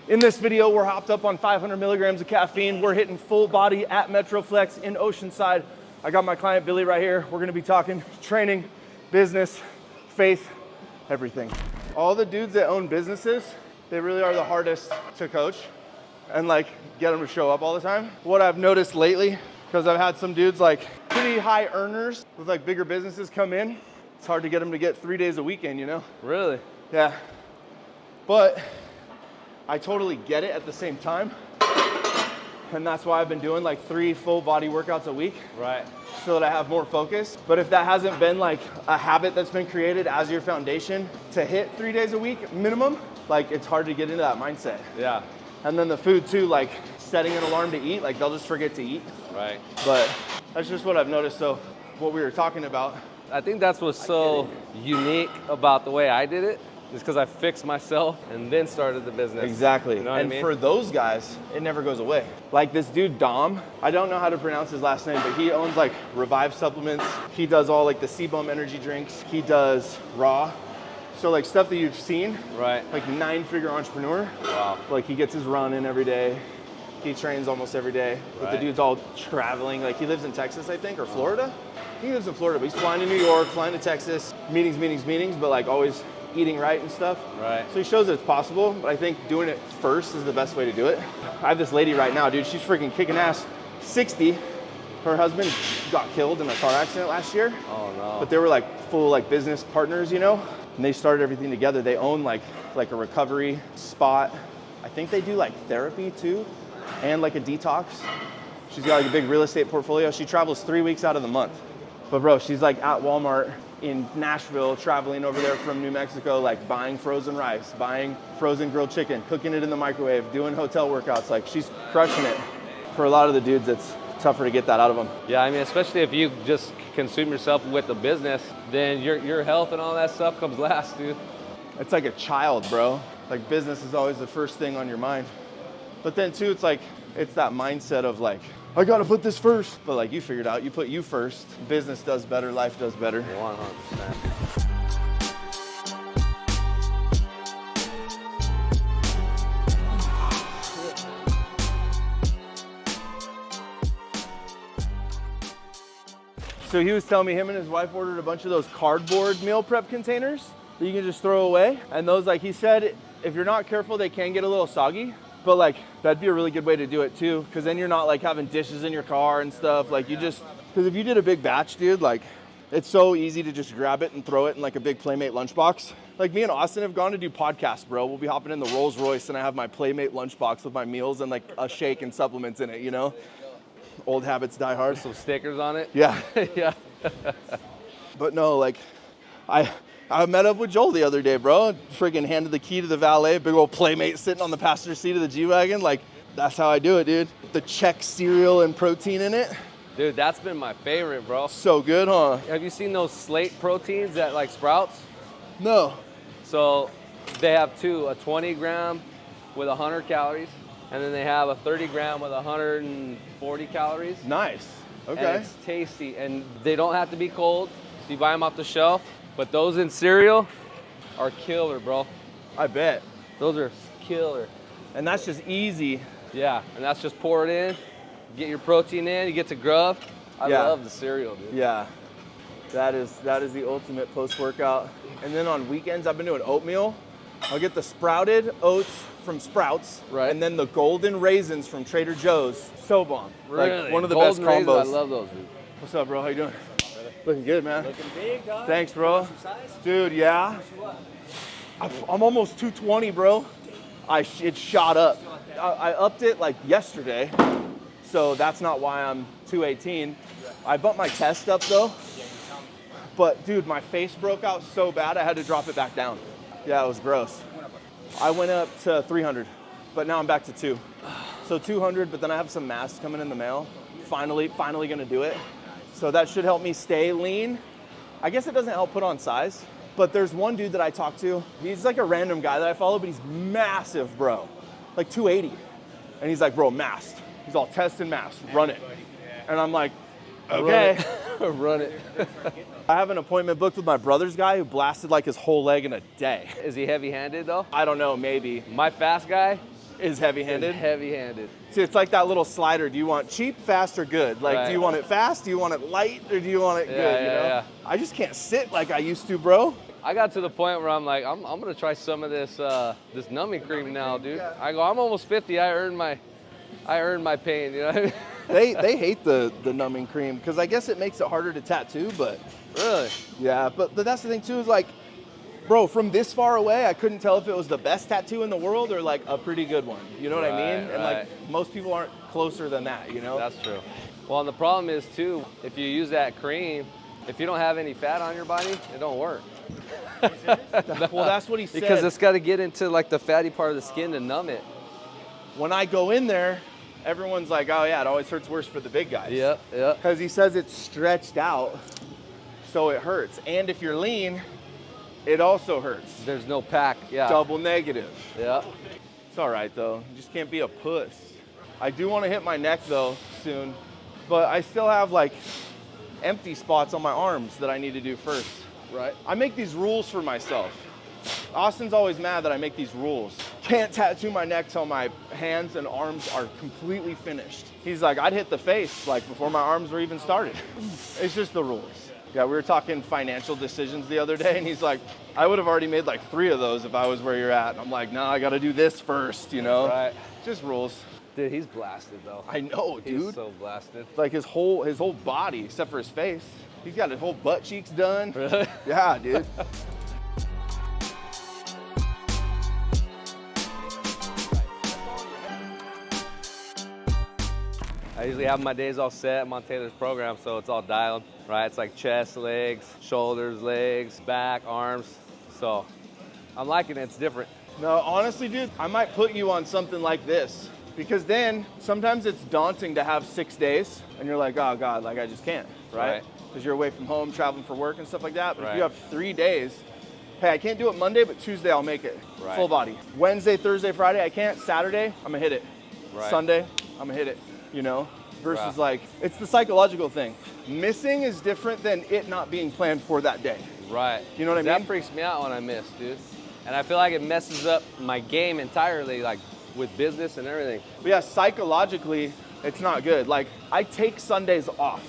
In this video, we're hopped up on 500 milligrams of caffeine. We're hitting full body at Metroflex in Oceanside. I got my client Billy right here. We're gonna be talking training, business, faith, everything. All the dudes that own businesses, they really are the hardest to coach and like get them to show up all the time. What I've noticed lately, because I've had some dudes like pretty high earners with like bigger businesses come in, it's hard to get them to get 3 days a weekend, you know? Really? Yeah. But I totally get it at the same time. And that's why I've been doing like 3 full body workouts a week. Right. So that I have more focus. But if that hasn't been like a habit that's been created as your foundation to hit 3 days a week minimum, like it's hard to get into that mindset. Yeah. And then the food too, like setting an alarm to eat, like they'll just forget to eat. Right. But that's just what I've noticed. So what we were talking about. I think that's what's so unique about the way I did it, is because I fixed myself and then started the business. Exactly. You know what and I mean? for those guys, it never goes away. Like this dude, Dom, I don't know how to pronounce his last name, but he owns like Revive supplements. He does all like the CBUM energy drinks. He does raw. So like stuff that you've seen. Right. Like 9-figure entrepreneur. Wow. Like he gets his run in every day. He trains almost every day. But the dude's all traveling. Like he lives in Texas, I think, or Florida. He lives in Florida, but he's flying to New York, flying to Texas, meetings, but like always eating right and stuff. Right. So he shows that it's possible, but I think doing it first is the best way to do it. I have this lady right now, dude, she's freaking kicking ass. 60, her husband got killed in a car accident last year. Oh no. But they were like full like business partners, you know? And they started everything together. They own like a recovery spot. I think they do like therapy too, and like a detox. She's got like a big real estate portfolio. She travels 3 weeks out of the month. But bro, she's like at Walmart in Nashville, traveling over there from New Mexico, like buying frozen rice, buying frozen grilled chicken, cooking it in the microwave, doing hotel workouts. Like she's crushing it. For a lot of the dudes, it's tougher to get that out of them. Yeah, I mean, especially if you just consume yourself with the business, then your health and all that stuff comes last, dude. It's like a child, bro. Like business is always the first thing on your mind. But then too, it's like, it's that mindset of like, I gotta put this first. But like you figured out, you put you first. Business does better, life does better. 100%. So he was telling me him and his wife ordered a bunch of those cardboard meal prep containers that you can just throw away. And those, like he said, if you're not careful, they can get a little soggy. But like, that'd be a really good way to do it too. Cause then you're not like having dishes in your car and stuff. Like you just, cause if you did a big batch, dude, like it's so easy to just grab it and throw it in like a big Playmate lunchbox. Like me and Austin have gone to do podcasts, bro. We'll be hopping in the Rolls Royce and I have my Playmate lunchbox with my meals and like a shake and supplements in it, you know? Old habits die hard. Some stickers on it. Yeah. Yeah. But no, like I met up with Joel the other day, bro. Freaking handed the key to the valet, big old Playmate sitting on the passenger seat of the G-Wagon. Like, that's how I do it, dude. The Chex cereal and protein in it. Dude, that's been my favorite, bro. So good, huh? Have you seen those Slate proteins at like Sprouts? No. So they have two, a 20 gram with 100 calories, and then they have a 30 gram with 140 calories. Nice. Okay. And it's tasty, and they don't have to be cold. So you buy them off the shelf, but those in cereal are killer, bro. I bet. Those are killer. And that's just easy. Yeah, and that's just pour it in, get your protein in, you get to grub. I love the cereal, dude. Yeah. That is the ultimate post-workout. And then on weekends, I've been doing oatmeal. I'll get the sprouted oats from Sprouts, right, and then the golden raisins from Trader Joe's. So bomb. Really? Like one of the golden best combos. Raisins, I love those, dude. What's up, bro? How you doing? Looking good, man. Looking big, dog. Thanks, bro. Dude, yeah. I'm almost 220, bro. It shot up. I upped it like yesterday, so that's not why I'm 218. I bumped my test up though. But dude, my face broke out so bad I had to drop it back down. Yeah, it was gross. I went up to 300, but now I'm back to 2. So 200, but then I have some masks coming in the mail. Finally gonna do it. So that should help me stay lean. I guess it doesn't help put on size, but there's one dude that I talked to. He's like a random guy that I follow, but he's massive, bro. Like 280. And he's like, bro, masked. He's all test and masked, run it. And I'm like, okay. Run it. I have an appointment booked with my brother's guy who blasted like his whole leg in a day. Is he heavy-handed though? I don't know, maybe. My fast guy, Is heavy-handed? Heavy-handed. See, it's like that little slider. Do you want cheap, fast, or good? Like, Right. do you want it fast? Do you want it light? Or do you want it good, you know? Yeah. I just can't sit like I used to, bro. I got to the point where I'm like, I'm gonna try some of this this numbing cream now, dude. I go, I'm almost 50. I earned my pain, you know what I mean? They hate the numbing cream because I guess it makes it harder to tattoo, but Really? yeah, but that's the thing too is like, bro, from this far away, I couldn't tell if it was the best tattoo in the world or like a pretty good one. You know what I mean? And like most people aren't closer than that, you know? That's true. Well, and the problem is too, if you use that cream, if you don't have any fat on your body, it don't work. Well, that's what he said. Because it's got to get into like the fatty part of the skin to numb it. When I go in there, everyone's like, oh yeah, it always hurts worse for the big guys. Yep. Because he says it's stretched out, so it hurts. And if you're lean, it also hurts. There's no pack. Yeah. Double negative. Yeah. It's all right though. You just can't be a puss. I do want to hit my neck though soon, but I still have like empty spots on my arms that I need to do first. Right. I make these rules for myself. Austin's always mad that I make these rules. Can't tattoo my neck till my hands and arms are completely finished. He's like, I'd hit the face like before my arms were even started. It's just the rules. Yeah, we were talking financial decisions the other day, and he's like, I would have already made like 3 of those if I was where you're at. And I'm like, no, I got to do this first, you know? Right. Just rules. Dude, he's blasted though. I know, dude. He's so blasted. Like his whole body, except for his face. He's got his whole butt cheeks done. Really? Yeah, dude. I usually have my days all set. I'm on Taylor's program, so it's all dialed, right? It's like chest, legs, shoulders, legs, back, arms. So I'm liking it. It's different. No, honestly, dude, I might put you on something like this because then sometimes it's daunting to have 6 days and you're like, oh God, like I just can't, right? Because you're away from home, traveling for work and stuff like that. But if you have 3 days, hey, I can't do it Monday, but Tuesday I'll make it. Right. Full body. Wednesday, Thursday, Friday, I can't. Saturday, I'm gonna hit it. Right. Sunday, I'm gonna hit it, you know? Versus like, it's the psychological thing. Missing is different than it not being planned for that day. Right. You know what I mean? That freaks me out when I miss, dude. And I feel like it messes up my game entirely, like with business and everything. But yeah, psychologically, it's not good. Like, I take Sundays off.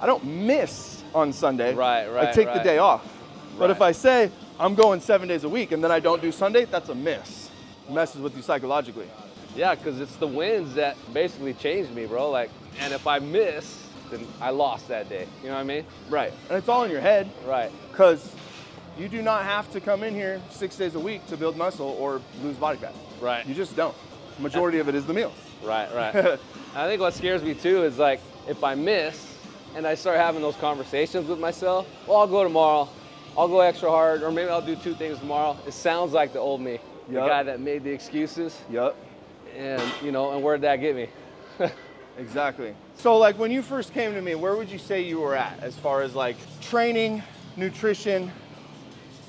I don't miss on Sunday. Right. I take the day off. But Right. if I say I'm going 7 days a week and then I don't do Sunday, that's a miss. It messes with you psychologically. Yeah, because it's the wins that basically changed me, bro. Like, and if I miss, then I lost that day. You know what I mean? Right. And it's all in your head. Right. Because you do not have to come in here 6 days a week to build muscle or lose body fat. Right. You just don't. The majority of it is the meals. Right. I think what scares me too is like if I miss and I start having those conversations with myself, well, I'll go tomorrow. I'll go extra hard, or maybe I'll do 2 things tomorrow. It sounds like the old me, the guy that made the excuses. Yup. And you know, and where'd that get me? Exactly. So like when you first came to me, where would you say you were at as far as like training, nutrition,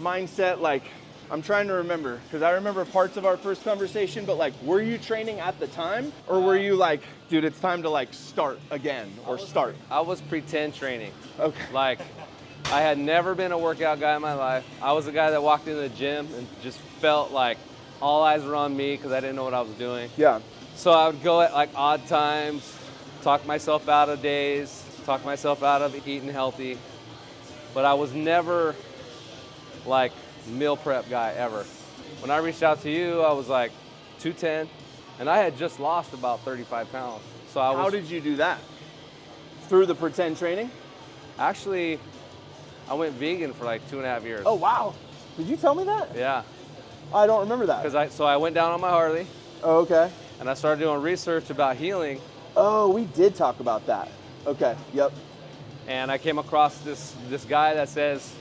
mindset? Like, I'm trying to remember because I remember parts of our first conversation, but like, were you training at the time or were you like, dude, it's time to like start again or start? I was pretend training. Okay. Like, I had never been a workout guy in my life. I was a guy that walked into the gym and just felt like all eyes were on me because I didn't know what I was doing. Yeah. So I would go at like odd times, talk myself out of days, talk myself out of eating healthy. But I was never like meal prep guy ever. When I reached out to you, I was like 210 and I had just lost about 35 pounds. So How did you do that? Through the pretend training? Actually, I went vegan for like 2.5 years. Oh, wow. Did you tell me that? Yeah. I don't remember that. So I went down on my Harley Oh, okay. and I started doing research about healing. Oh, we did talk about that. Okay. Yep. And I came across this guy that says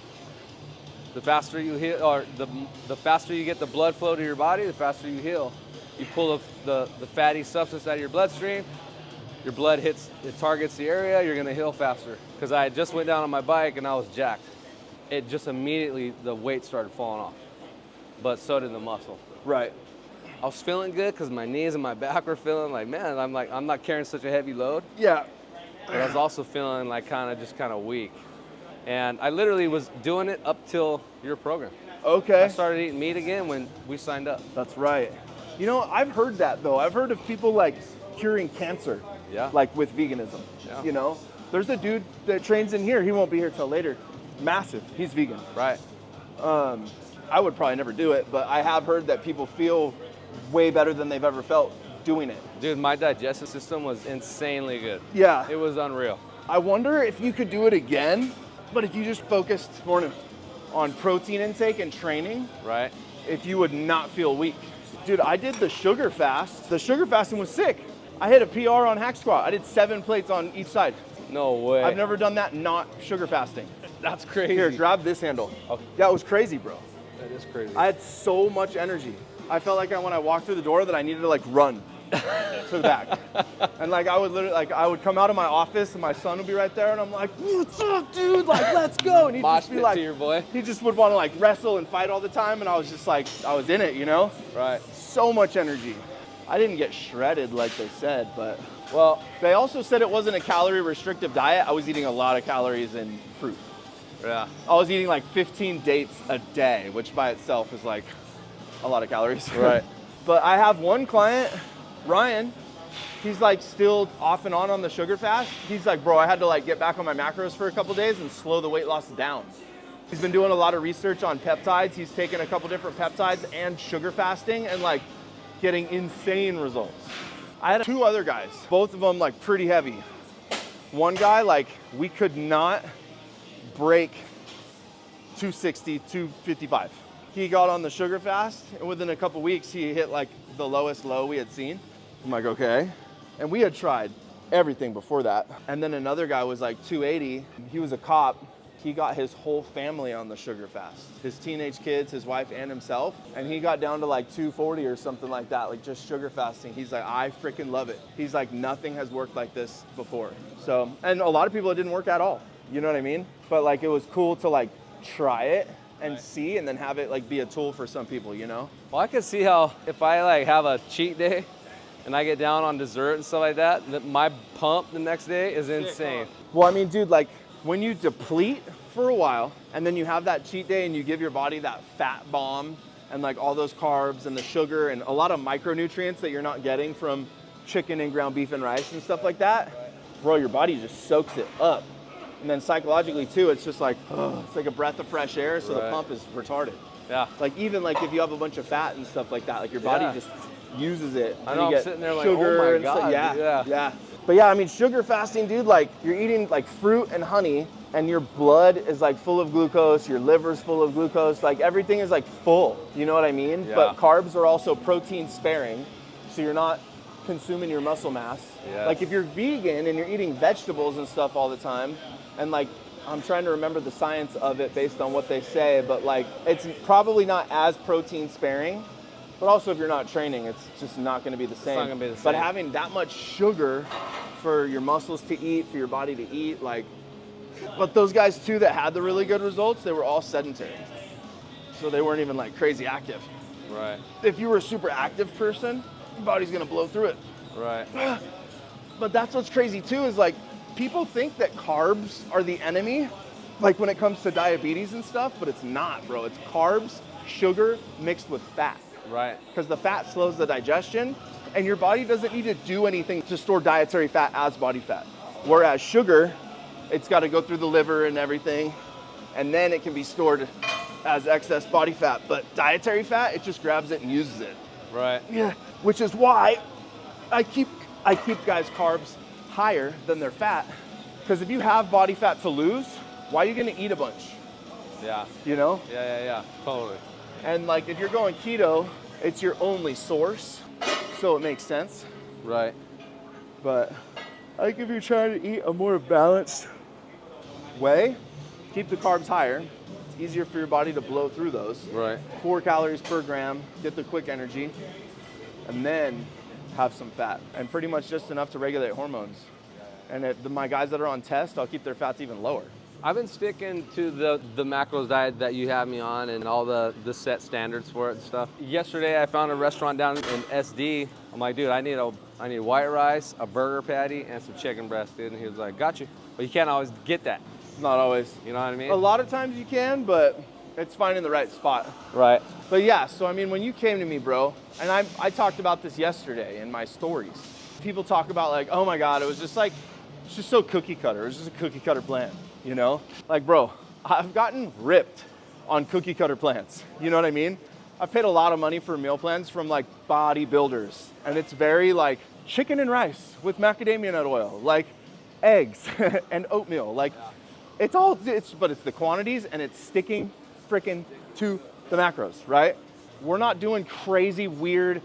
the faster you heal, or the faster you get the blood flow to your body, the faster you heal. You pull the fatty substance out of your bloodstream, your blood it targets the area, you're gonna heal faster. Because I just went down on my bike and I was jacked. It just immediately, the weight started falling off. But so did the muscle. Right. I was feeling good because my knees and my back were feeling like, man, I'm not carrying such a heavy load. Yeah. But I was also feeling like kind of weak. And I literally was doing it up till your program. Okay. I started eating meat again when we signed up. That's right. You know, I've heard that though. I've heard of people like curing cancer, like with veganism. Yeah. You know, there's a dude that trains in here. He won't be here till later. Massive. He's vegan. Right. I would probably never do it, but I have heard that people feel way better than they've ever felt doing it. Dude, my digestive system was insanely good. Yeah. It was unreal. I wonder if you could do it again, but if you just focused more on protein intake and training, Right. if you would not feel weak. Dude, I did the sugar fast. The sugar fasting was sick. I hit a PR on hack squat. I did 7 plates on each side. No way. I've never done that not sugar fasting. That's crazy. Here, grab this handle. Okay. That was crazy, bro. That is crazy. I had so much energy. I felt like when I walked through the door that I needed to like run to the back. And like I would literally, like I would come out of my office and my son would be right there and I'm like, what's up, dude? Like, let's go. And he'd Mosh just be pit like, to your boy. he just would want to like wrestle and fight all the time. And I was just like, I was in it, you know? Right. So much energy. I didn't get shredded like they said, but Well, they also said it wasn't a calorie restrictive diet. I was eating a lot of calories and fruit. yeah. I was eating like 15 dates a day, which by itself is like a lot of calories. Right. But I have one client, Ryan, he's like still off and on the sugar fast. He's like, bro, I had to like get back on my macros for a couple days and slow the weight loss down. He's been doing a lot of research on peptides. He's taken a couple different peptides and sugar fasting and like getting insane results. I had 2 other guys, both of them like pretty heavy. One guy, like we could not break 260, 255. He got on the sugar fast and within a couple weeks he hit like the lowest low we had seen. I'm like, okay. And we had tried everything before that. And then another guy was like 280. He was a cop. He got his whole family on the sugar fast. His teenage kids, his wife and himself. And he got down to like 240 or something like that, like just sugar fasting. He's like, I freaking love it. He's like, nothing has worked like this before. So, and a lot of people it didn't work at all. You know what I mean? But like, it was cool to like try it and see and then have it like be a tool for some people, you know? Well, I can see how if I like have a cheat day and I get down on dessert and stuff like that my pump the next day is insane. Well, I mean, dude, like when you deplete for a while and then you have that cheat day and you give your body that fat bomb and like all those carbs and the sugar and a lot of micronutrients that you're not getting from chicken and ground beef and rice and stuff like that, bro, your body just soaks it up. And then psychologically too, it's just like, it's like a breath of fresh air, so the pump is retarded. Yeah. Like even like if you have a bunch of fat and stuff like that, like your body just uses it. I know, you I'm sitting there like, oh my God. Yeah. But yeah, I mean, sugar fasting, dude, like you're eating like fruit and honey and your blood is like full of glucose, your liver's full of glucose, like everything is like full, you know what I mean? Yeah. But carbs are also protein sparing, so you're not consuming your muscle mass. Yes. Like if you're vegan and you're eating vegetables and stuff all the time, and like, I'm trying to remember the science of it based on what they say, but like, it's probably not as protein sparing, but also if you're not training, it's just not gonna be the same. It's not gonna be the same. But having that much sugar for your muscles to eat, for your body to eat, like, but those guys too that had the really good results, they were all sedentary. So they weren't even like crazy active. Right. If you were a super active person, your body's gonna blow through it. Right. But that's what's crazy too, is like, people think that carbs are the enemy, like when it comes to diabetes and stuff, but it's not, bro. It's carbs, sugar mixed with fat. Right. Because the fat slows the digestion, and your body doesn't need to do anything to store dietary fat as body fat. Whereas sugar, it's got to go through the liver and everything, and then it can be stored as excess body fat. But dietary fat, it just grabs it and uses it. Right. Yeah. Which is why I keep guys' carbs higher than their fat, because if you have body fat to lose, why are you gonna eat a bunch? Yeah. You know? Yeah. Totally. And like if you're going keto, it's your only source, so it makes sense. Right. But like if you're trying to eat a more balanced way, keep the carbs higher. It's easier for your body to blow through those. Right. 4 calories per gram, get the quick energy, and then have some fat, and pretty much just enough to regulate hormones. And my guys that are on test, I'll keep their fats even lower. I've been sticking to the macros diet that you have me on and all the set standards for it and stuff. Yesterday I found a restaurant down in SD. I'm like, dude, I need white rice, a burger patty, and some chicken breast, dude. And he was like, got you. But you can't always get that. Not always. You know what I mean? A lot of times you can, but It's finding the right spot. Right. But yeah, so I mean, when you came to me, bro, and I talked about this yesterday in my stories. People talk about like, oh my God, it's just so cookie cutter. It was just a cookie cutter plan, you know? Like, bro, I've gotten ripped on cookie cutter plans. You know what I mean? I've paid a lot of money for meal plans from like bodybuilders, and it's very like chicken and rice with macadamia nut oil, like eggs and oatmeal. Like, but it's the quantities and it's sticking freaking to the macros, right? We're not doing crazy, weird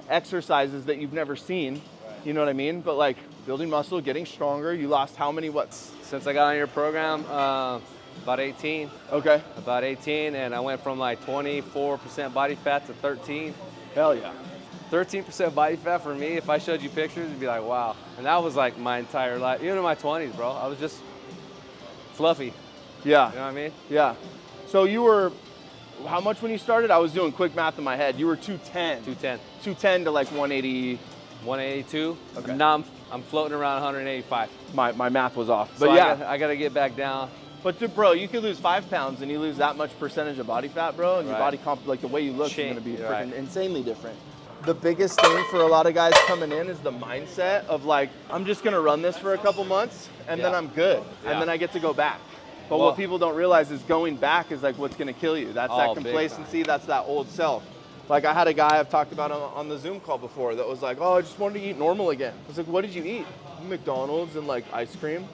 exercises that you've never seen. You know what I mean? But like building muscle, getting stronger. You lost how many watts? Since I got on your program, about 18. Okay. About 18, and I went from like 24% body fat to 13. Hell yeah. 13% body fat for me, if I showed you pictures, you'd be like, wow. And that was like my entire life. Even in my 20s, bro, I was just fluffy. Yeah. You know what I mean? Yeah. So you were, how much when you started? I was doing quick math in my head. You were 210. 210. 210 to like 180. 182. Okay. Now I'm floating around 185. My math was off. So But yeah. I gotta get back down. But bro, you could lose 5 pounds and you lose that much percentage of body fat, bro, and your body comp, like the way you look is gonna be freaking insanely different. The biggest thing for a lot of guys coming in is the mindset of like, I'm just gonna run this for a couple months and then I'm good. And then I get to go back. But what people don't realize is going back is like what's gonna kill you. That's that complacency, that's that old self. Like I had a guy I've talked about on the Zoom call before that was like, oh, I just wanted to eat normal again. I was like, what did you eat? McDonald's and like ice cream.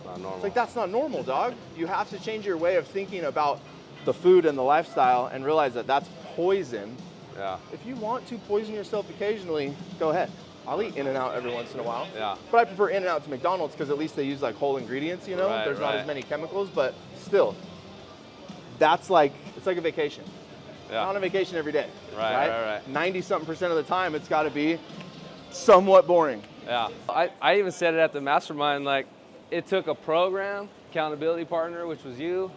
Not normal. It's like, that's not normal, dog. You have to change your way of thinking about the food and the lifestyle and realize that that's poison. Yeah. If you want to poison yourself occasionally, go ahead. I'll eat In-N-Out every once in a while. Yeah. But I prefer In-N-Out to McDonald's because at least they use like whole ingredients, you know? There's not as many chemicals, but still, that's like, it's like a vacation. Yeah. I'm on a vacation every day. Right. 90-something% of the time, it's gotta be somewhat boring. Yeah. I even said it at the mastermind, like, it took a program, accountability partner, which was you,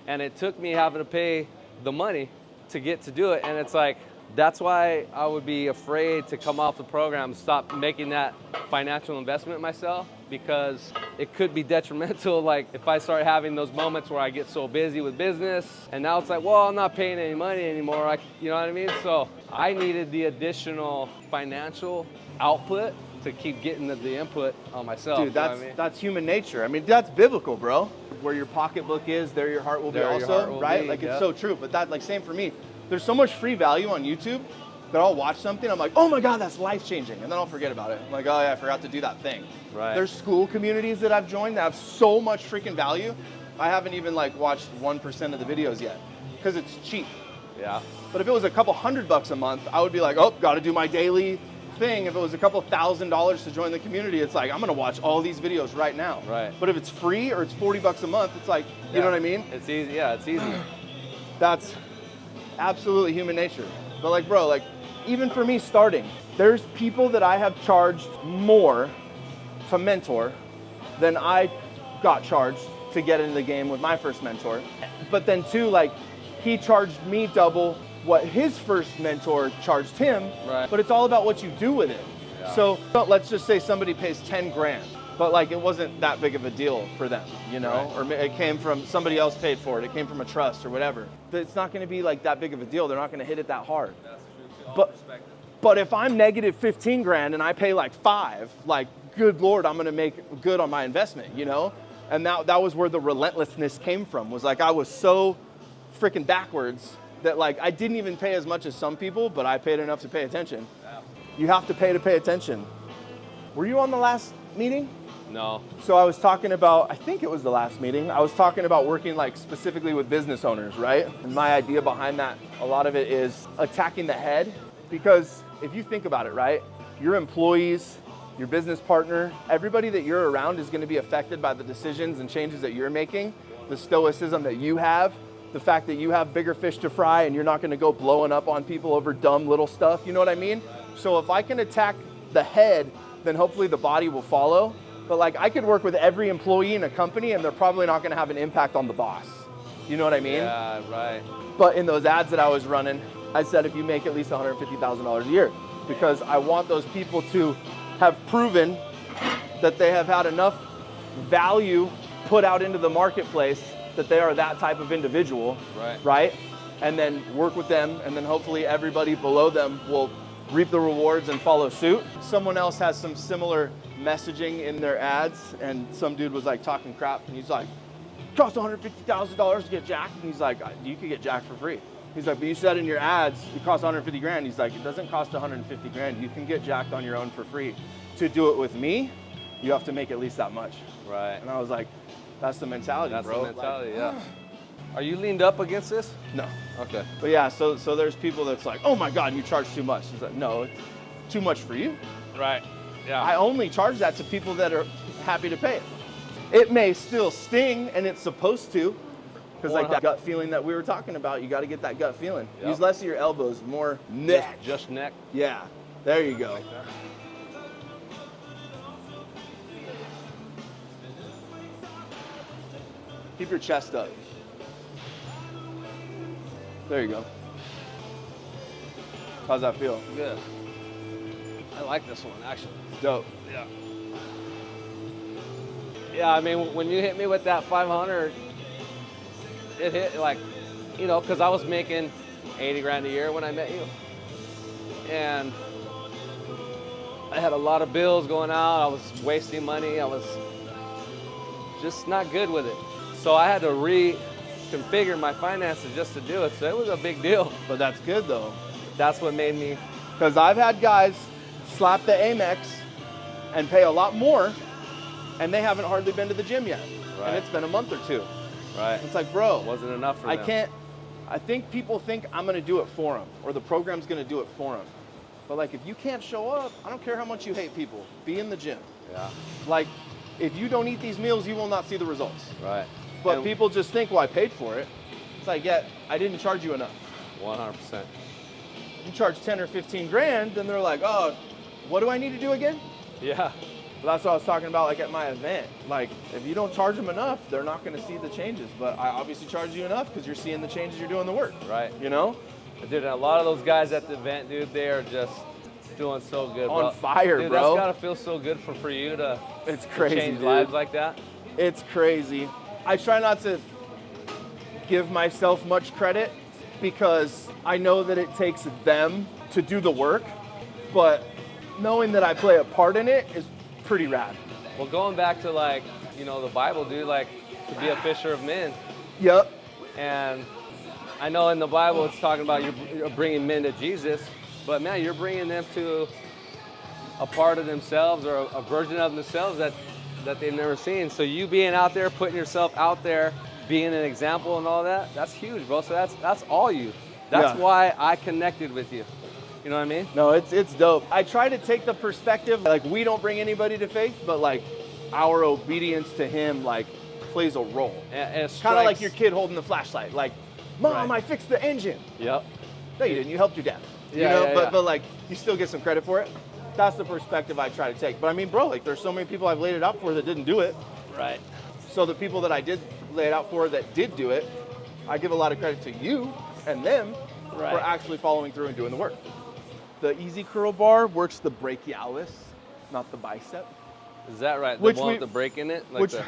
and it took me having to pay the money to get to do it. And it's like, that's why I would be afraid to come off the program, stop making that financial investment in myself, because it could be detrimental. Like if I start having those moments where I get so busy with business and now it's like, well, I'm not paying any money anymore. You know what I mean? So I needed the additional financial output to keep getting the input on myself. Dude, that's human nature. I mean, that's biblical, bro. Where your pocketbook is, there your heart will be also, right? Like it's so true. But that, like, same for me. There's so much free value on YouTube that I'll watch something, I'm like, oh my God, that's life-changing. And then I'll forget about it. I'm like, oh yeah, I forgot to do that thing. Right. There's school communities that I've joined that have so much freaking value. I haven't even like watched 1% of the videos yet because it's cheap. Yeah. But if it was a couple $100 a month, I would be like, oh, got to do my daily thing. If it was a couple $1,000 to join the community, it's like, I'm going to watch all these videos right now. Right. But if it's free or it's $40 a month, it's like, you know what I mean? It's easy. Yeah, it's easy. That's absolutely human nature. But like, bro, like even for me starting, there's people that I have charged more to mentor than I got charged to get into the game with my first mentor. But then too, like he charged me double what his first mentor charged him, but it's all about what you do with it. Yeah. So let's just say somebody pays 10 grand, but like it wasn't that big of a deal for them, you know, or it came from somebody else paid for it. It came from a trust or whatever. But it's not going to be like that big of a deal. They're not going to hit it that hard. That's true. But if I'm negative 15 grand and I pay like 5, like good Lord, I'm going to make good on my investment, you know? And that was where the relentlessness came from, was like I was so freaking backwards that like I didn't even pay as much as some people, but I paid enough to pay attention. Yeah. You have to pay attention. Were you on the last meeting? No. So I was talking about, I think it was the last meeting, I was talking about working like specifically with business owners, right? And my idea behind that, a lot of it is attacking the head, because if you think about it, right? Your employees, your business partner, everybody that you're around is going to be affected by the decisions and changes that you're making, the stoicism that you have, the fact that you have bigger fish to fry and you're not going to go blowing up on people over dumb little stuff, you know what I mean? So if I can attack the head, then hopefully the body will follow. But like I could work with every employee in a company and they're probably not going to have an impact on the boss. You know what I mean? Yeah, right. But in those ads that I was running, I said if you make at least $150,000 a year, because I want those people to have proven that they have had enough value put out into the marketplace that they are that type of individual, right? And then work with them, and then hopefully everybody below them will reap the rewards and follow suit. Someone else has some similar messaging in their ads, and some dude was like talking crap, and he's like, costs $150,000 to get jacked, and he's like, you could get jacked for free. He's like, but you said in your ads it costs 150 grand. He's like, it doesn't cost 150 grand. You can get jacked on your own for free. To do it with me, you have to make at least that much. Right. And I was like, that's the mentality, bro. That's the mentality, yeah. Are you leaned up against this? No. Okay. But yeah, so there's people that's like, oh my God, you charge too much. It's like, no, it's too much for you. Right. Yeah. I only charge that to people that are happy to pay it. It may still sting, and it's supposed to, because like that gut feeling that we were talking about, you got to get that gut feeling. Yep. Use less of your elbows, more neck. Just neck. Yeah, there you go. Like that. Keep your chest up. There you go. How's that feel? Good. I like this one, actually. Dope. Yeah. Yeah, I mean, when you hit me with that 500, it hit like, you know, because I was making 80 grand a year when I met you. And I had a lot of bills going out. I was wasting money. I was just not good with it. So I had to reconfigure my finances just to do it. So it was a big deal. But that's good though. That's what made me. Because I've had guys slap the Amex and pay a lot more, and they haven't hardly been to the gym yet. Right. And it's been a month or two. Right. It's like, bro, Wasn't enough for them. I think people think I'm gonna do it for them, or the program's gonna do it for them. But like, if you can't show up, I don't care how much you hate people, be in the gym. Yeah. Like, if you don't eat these meals, you will not see the results. Right. But And people just think, well, I paid for it. It's like, yeah, I didn't charge you enough. 100%. You charge 10 or 15 grand, then they're like, oh, what do I need to do again? Yeah. But that's what I was talking about, like at my event. Like, if you don't charge them enough, they're not going to see the changes. But I obviously charge you enough because you're seeing the changes, you're doing the work. Right. You know? Dude, a lot of those guys at the event, dude, they are just doing so good, On bro. fire, dude, bro. That's gotta feel so good for you to, It's crazy, to change dude. lives like that. It's crazy. I try not to give myself much credit because I know that it takes them to do the work, but knowing that I play a part in it is pretty rad. Well, going back to like, you know, the Bible, dude, like to be a fisher of men. Yep. And I know in the Bible it's talking about you're bringing men to Jesus, but man, you're bringing them to a part of themselves or a version of themselves that they've never seen. So you being out there, putting yourself out there, being an example and all that, that's huge, bro. So that's all you. That's why I connected with you. You know what I mean? No, it's dope. I try to take the perspective, like we don't bring anybody to faith, but like our obedience to him like plays a role. And kind of like your kid holding the flashlight, like, Mom, I fixed the engine. Yep. No, you didn't. You helped your dad. Yeah, But like, you still get some credit for it. That's the perspective I try to take. But I mean, bro, like there's so many people I've laid it out for that didn't do it. Right. So the people that I did lay it out for that did do it, I give a lot of credit to you and them for actually following through and doing the work. The easy curl bar works the brachialis, not the bicep. Is that right? The Which one we- with the break in it? Like which, the,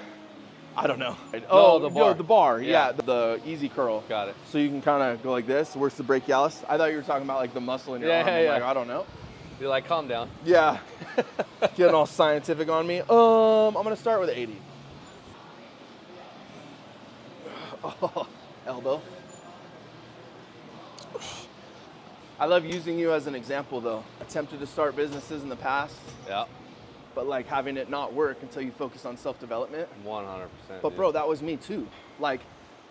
I don't know. No, the bar. No, the bar, Yeah. yeah, the easy curl. Got it. So you can kind of go like this, works the brachialis. I thought you were talking about like the muscle in your arm. Yeah, I'm yeah. like, I don't know. You're like, calm down. Yeah, getting all scientific on me. I'm gonna start with 80. Oh, elbow. I love using you as an example though. Attempted to start businesses in the past, Yeah. but like having it not work until you focus on self-development. 100%. But dude. bro, that was me too. Like,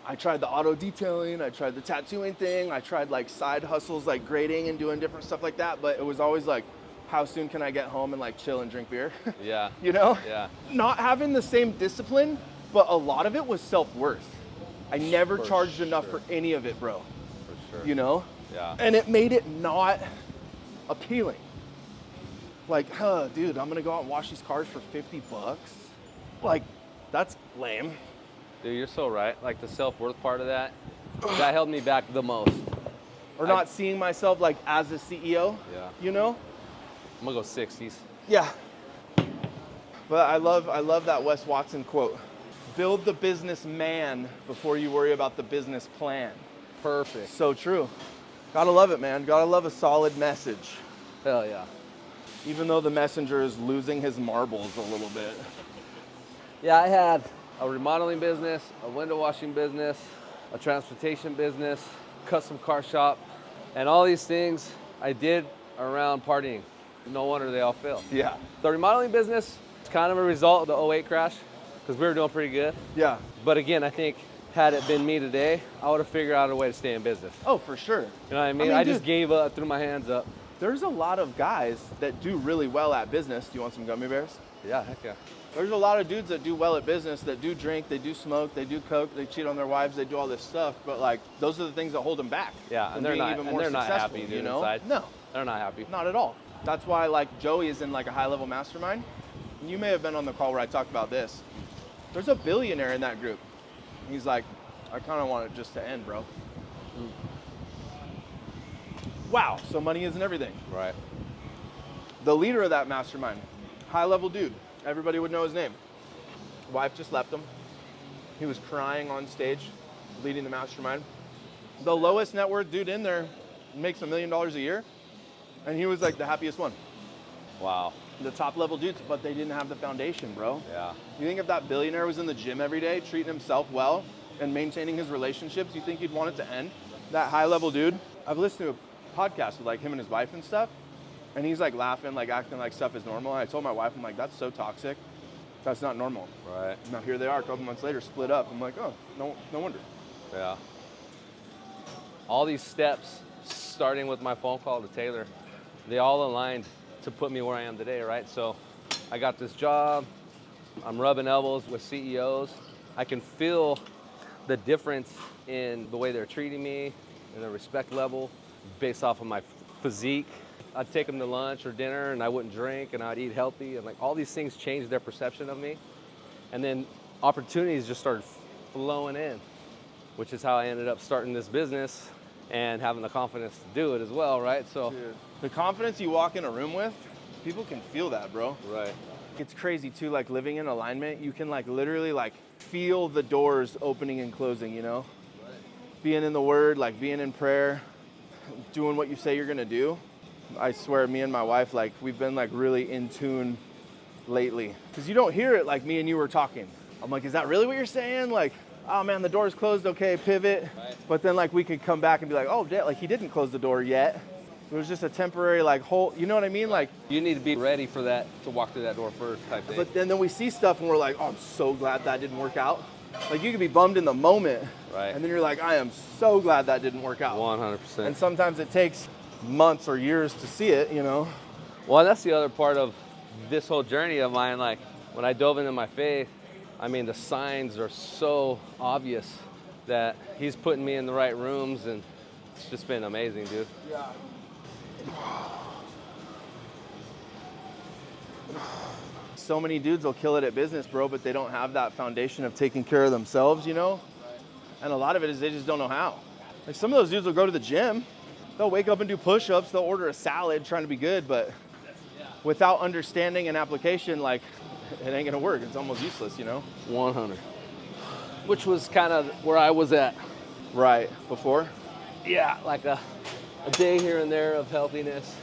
I tried the auto detailing, I tried the tattooing thing, I tried like side hustles like grading and doing different stuff like that, but it was always like, how soon can I get home and like chill and drink beer? Yeah. You know? Yeah. Not having the same discipline, but a lot of it was self-worth. I never For charged enough sure. for any of it, bro. For sure. You know? Yeah. And it made it not appealing. Like, dude, I'm gonna go out and wash these cars for $50. Like, that's lame. Dude, you're so right. Like the self-worth part of that held me back the most. Or not seeing myself like as a CEO. Yeah. You know? I'm gonna go 60s. Yeah. But I love that Wes Watson quote. Build the business man before you worry about the business plan. Perfect. So true. Gotta love it, man. Gotta love a solid message. Hell yeah. Even though the messenger is losing his marbles a little bit. Yeah, I had a remodeling business, a window washing business, a transportation business, custom car shop, and all these things I did around partying. No wonder they all failed. Yeah. The remodeling business is kind of a result of the '08 crash because we were doing pretty good. Yeah. But again, I think had it been me today, I would have figured out a way to stay in business. Oh, for sure. You know what I mean? I just gave up, threw my hands up. There's a lot of guys that do really well at business. Do you want some gummy bears? Yeah, heck yeah. There's a lot of dudes that do well at business, that do drink, they do smoke, they do coke, they cheat on their wives, they do all this stuff. But like, those are the things that hold them back. Yeah, and they're not, happy, dude, you know? inside. No, They're not happy. not at all. That's why like Joey is in like a high-level mastermind. You may have been on the call where I talked about this. There's a billionaire in that group. He's like, I kind of want it just to end, bro. Wow, so money isn't everything. Right. The leader of that mastermind, high-level dude. Everybody would know his name. Wife just left him. He was crying on stage, leading the mastermind. The lowest net worth dude in there makes $1 million a year, and he was like the happiest one. Wow. The top level dudes, but they didn't have the foundation, bro. Yeah. You think if that billionaire was in the gym every day, treating himself well and maintaining his relationships, you think he'd want it to end? That high level dude, I've listened to a podcast with like him and his wife and stuff, and he's like laughing, like acting like stuff is normal. And I told my wife, I'm like, that's so toxic. That's not normal. Right. Now here they are a couple months later, split up. I'm like, oh, no wonder. Yeah. All these steps, starting with my phone call to Taylor, they all aligned to put me where I am today, right? So I got this job. I'm rubbing elbows with CEOs. I can feel the difference in the way they're treating me and their respect level based off of my physique. I'd take them to lunch or dinner and I wouldn't drink and I'd eat healthy, and like all these things changed their perception of me. And then opportunities just started flowing in, which is how I ended up starting this business and having the confidence to do it as well, right? So Dude, the confidence you walk in a room with, people can feel that, bro. right. It's crazy too, like living in alignment, you can like literally like feel the doors opening and closing, you know? Right. Being in the word, like being in prayer, doing what you say you're gonna do. I swear, me and my wife, like we've been like really in tune lately. Cause you don't hear it like me and you were talking. I'm like, is that really what you're saying? Like, oh man, the door's closed, okay, pivot. Right. But then like we could come back and be like, oh, like he didn't close the door yet. It was just a temporary like hole, you know what I mean? Like, You need to be ready for that, to walk through that door first type thing. but then we see stuff and we're like, oh, I'm so glad that didn't work out. Like you could be bummed in the moment. Right. And then you're like, I am so glad that didn't work out. 100%. And sometimes it takes months or years to see it, you know? Well, and that's the other part of this whole journey of mine. Like when I dove into my faith, I mean, the signs are so obvious that he's putting me in the right rooms, and it's just been amazing, dude. Yeah. So many dudes will kill it at business, bro, but they don't have that foundation of taking care of themselves, you know? And a lot of it is they just don't know how. Like some of those dudes will go to the gym, they'll wake up and do push-ups, they'll order a salad trying to be good, but without understanding and application, like it ain't gonna work. It's almost useless, you know? 100. Which was kind of where I was at. Right, before? Yeah, like a day here and there of healthiness.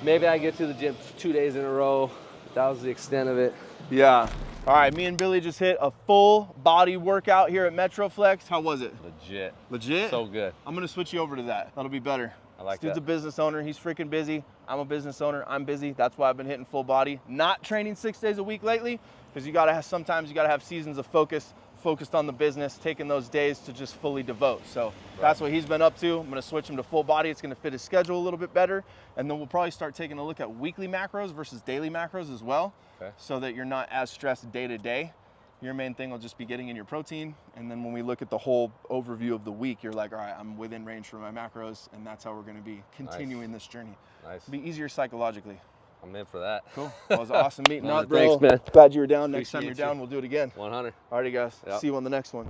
Maybe I get to the gym 2 days in a row. That was the extent of it. Yeah. All right, me and Billy just hit a full body workout here at Metroflex. How was it? Legit. Legit? So good. I'm gonna switch you over to that. That'll be better. I like This dude's that. a business owner. He's freaking busy. I'm a business owner. I'm busy. That's why I've been hitting full body. Not training 6 days a week lately, because sometimes you gotta have seasons of focused on the business, taking those days to just fully devote. So that's what he's been up to. I'm gonna switch him to full body. It's gonna fit his schedule a little bit better. And then we'll probably start taking a look at weekly macros versus daily macros as well. Okay. So that you're not as stressed day to day. Your main thing will just be getting in your protein. And then when we look at the whole overview of the week, you're like, all right, I'm within range for my macros. And that's how we're gonna be continuing this journey. Nice. It'll be easier psychologically. I'm in for that. Cool. That was awesome meeting up, bro. Thanks, man. Glad you were down. Next time Appreciate you're down, you. we'll do it again. 100. Alrighty, guys. Yep. See you on the next one.